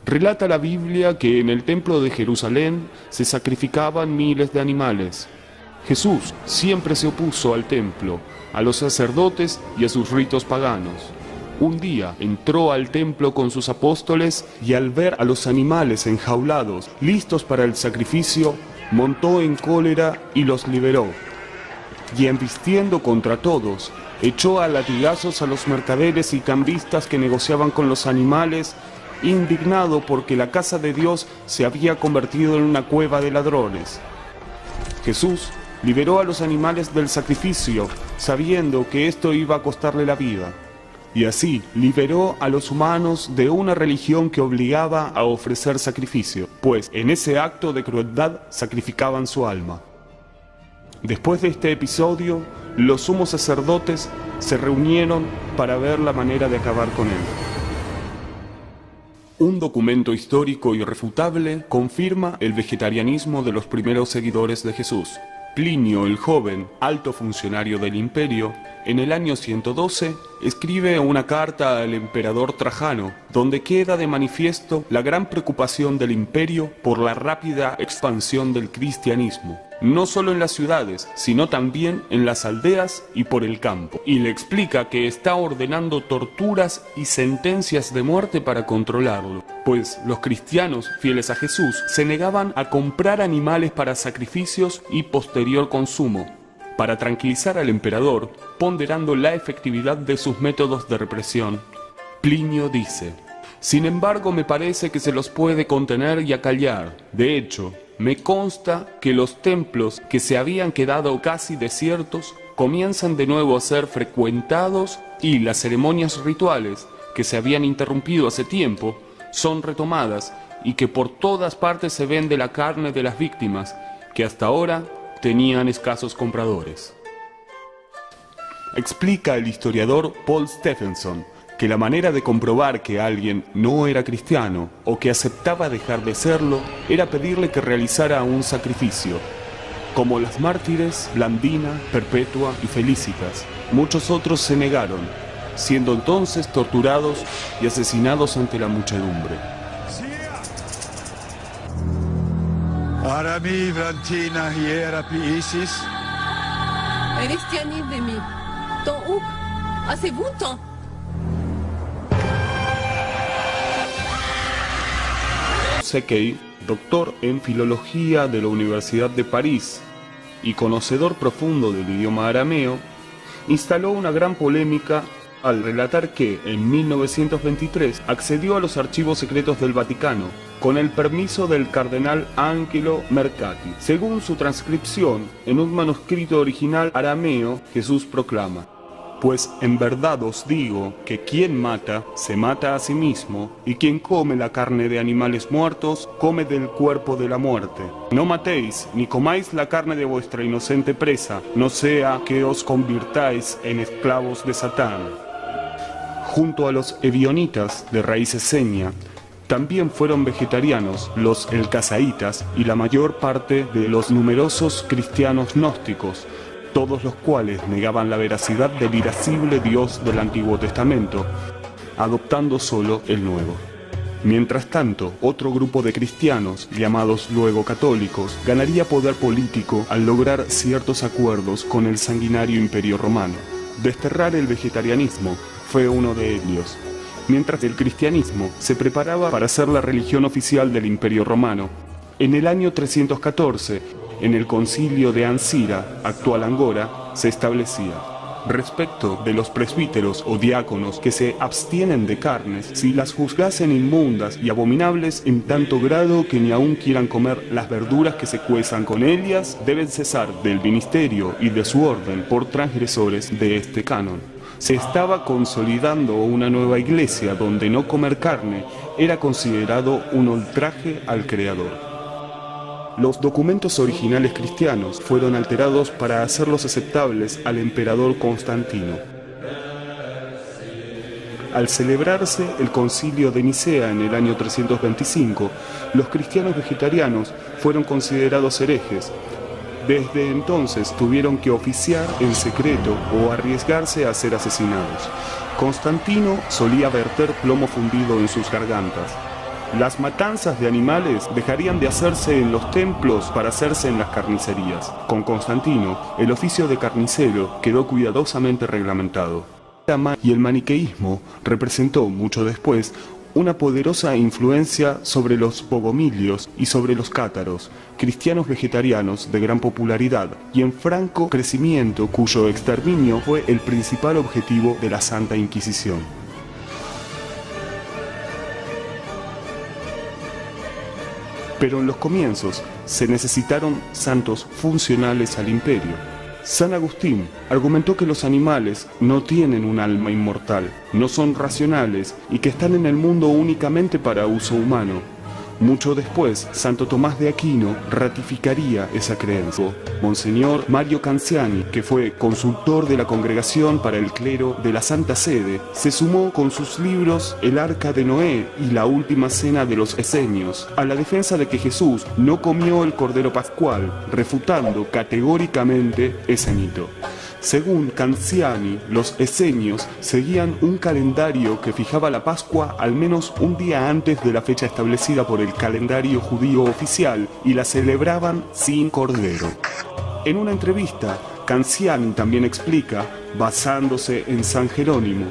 Relata la Biblia que en el templo de Jerusalén se sacrificaban miles de animales. Jesús siempre se opuso al templo, a los sacerdotes y a sus ritos paganos. Un día entró al templo con sus apóstoles y al ver a los animales enjaulados, listos para el sacrificio, montó en cólera y los liberó. Y embistiendo contra todos, echó a latigazos a los mercaderes y cambistas que negociaban con los animales, indignado porque la casa de Dios se había convertido en una cueva de ladrones. Jesús liberó a los animales del sacrificio, sabiendo que esto iba a costarle la vida. Y así liberó a los humanos de una religión que obligaba a ofrecer sacrificio, pues en ese acto de crueldad sacrificaban su alma. Después de este episodio, los sumos sacerdotes se reunieron para ver la manera de acabar con él. Un documento histórico irrefutable confirma el vegetarianismo de los primeros seguidores de Jesús. Plinio el Joven, alto funcionario del imperio, en el año 112 escribe una carta al emperador Trajano, donde queda de manifiesto la gran preocupación del imperio por la rápida expansión del cristianismo, no solo en las ciudades, sino también en las aldeas y por el campo, y le explica que está ordenando torturas y sentencias de muerte para controlarlo, pues los cristianos fieles a Jesús se negaban a comprar animales para sacrificios y posterior consumo, para tranquilizar al emperador, ponderando la efectividad de sus métodos de represión. Plinio dice: sin embargo, me parece que se los puede contener y acallar. De hecho, me consta que los templos que se habían quedado casi desiertos comienzan de nuevo a ser frecuentados y las ceremonias rituales que se habían interrumpido hace tiempo son retomadas y que por todas partes se vende la carne de las víctimas que hasta ahora tenían escasos compradores. Explica el historiador Paul Stephenson que la manera de comprobar que alguien no era cristiano o que aceptaba dejar de serlo era pedirle que realizara un sacrificio. Como las mártires Blandina, Perpetua y Felicitas, muchos otros se negaron, siendo entonces torturados y asesinados ante la muchedumbre. Arami Brantina hierapi Isis. Eristiani de mí. Touk, hace buto. Sekei, doctor en filología de la Universidad de París y conocedor profundo del idioma arameo, instaló una gran polémica al relatar que, en 1923, accedió a los archivos secretos del Vaticano con el permiso del cardenal Angelo Mercati. Según su transcripción, en un manuscrito original arameo, Jesús proclama: pues en verdad os digo que quien mata, se mata a sí mismo, y quien come la carne de animales muertos, come del cuerpo de la muerte. No matéis, ni comáis la carne de vuestra inocente presa, no sea que os convirtáis en esclavos de Satán. Junto a los ebionitas de raíz esenia, también fueron vegetarianos los elcasaitas y la mayor parte de los numerosos cristianos gnósticos, todos los cuales negaban la veracidad del irascible Dios del Antiguo Testamento, adoptando solo el Nuevo. Mientras tanto, otro grupo de cristianos, llamados luego católicos, ganaría poder político al lograr ciertos acuerdos con el sanguinario Imperio Romano. Desterrar el vegetarianismo fue uno de ellos, mientras el cristianismo se preparaba para ser la religión oficial del Imperio Romano. En el año 314, en el concilio de Ancira, actual Angora, se establecía: respecto de los presbíteros o diáconos que se abstienen de carnes, si las juzgasen inmundas y abominables en tanto grado que ni aun quieran comer las verduras que se cuezan con ellas, deben cesar del ministerio y de su orden por transgresores de este canon. Se estaba consolidando una nueva iglesia donde no comer carne era considerado un ultraje al Creador. Los documentos originales cristianos fueron alterados para hacerlos aceptables al emperador Constantino. Al celebrarse el concilio de Nicea en el año 325, los cristianos vegetarianos fueron considerados herejes. Desde entonces tuvieron que oficiar en secreto o arriesgarse a ser asesinados. Constantino solía verter plomo fundido en sus gargantas. Las matanzas de animales dejarían de hacerse en los templos para hacerse en las carnicerías. Con Constantino, el oficio de carnicero quedó cuidadosamente reglamentado. Y el maniqueísmo representó, mucho después, una poderosa influencia sobre los bogomilios y sobre los cátaros, cristianos vegetarianos de gran popularidad y en franco crecimiento, cuyo exterminio fue el principal objetivo de la Santa Inquisición. Pero en los comienzos se necesitaron santos funcionales al imperio. San Agustín argumentó que los animales no tienen un alma inmortal, no son racionales y que están en el mundo únicamente para uso humano. Mucho después, Santo Tomás de Aquino ratificaría esa creencia. Monseñor Mario Canziani, que fue consultor de la Congregación para el Clero de la Santa Sede, se sumó con sus libros El Arca de Noé y La Última Cena de los Esenios a la defensa de que Jesús no comió el Cordero Pascual, refutando categóricamente ese mito. Según Canziani, los esenios seguían un calendario que fijaba la Pascua al menos un día antes de la fecha establecida por el calendario judío oficial y la celebraban sin cordero. En una entrevista, Canziani también explica, basándose en San Jerónimo,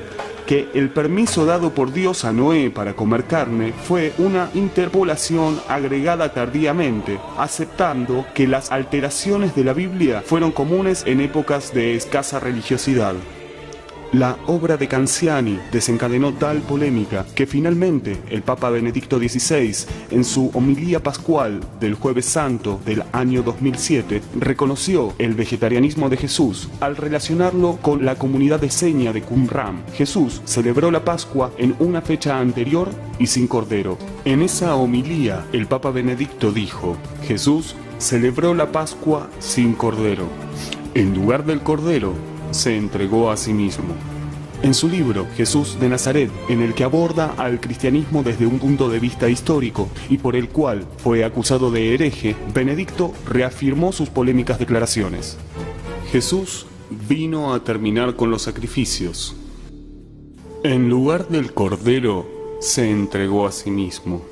que el permiso dado por Dios a Noé para comer carne fue una interpolación agregada tardíamente, aceptando que las alteraciones de la Biblia fueron comunes en épocas de escasa religiosidad. La obra de Canziani desencadenó tal polémica que finalmente el Papa Benedicto XVI, en su homilía pascual del Jueves Santo del año 2007, reconoció el vegetarianismo de Jesús al relacionarlo con la comunidad esenia de Qumran. Jesús celebró la Pascua en una fecha anterior y sin cordero. En esa homilía, el Papa Benedicto dijo: Jesús celebró la Pascua sin cordero. En lugar del cordero, se entregó a sí mismo. En su libro Jesús de Nazaret, en el que aborda al cristianismo desde un punto de vista histórico y por el cual fue acusado de hereje, Benedicto reafirmó sus polémicas declaraciones. Jesús vino a terminar con los sacrificios. En lugar del cordero, se entregó a sí mismo.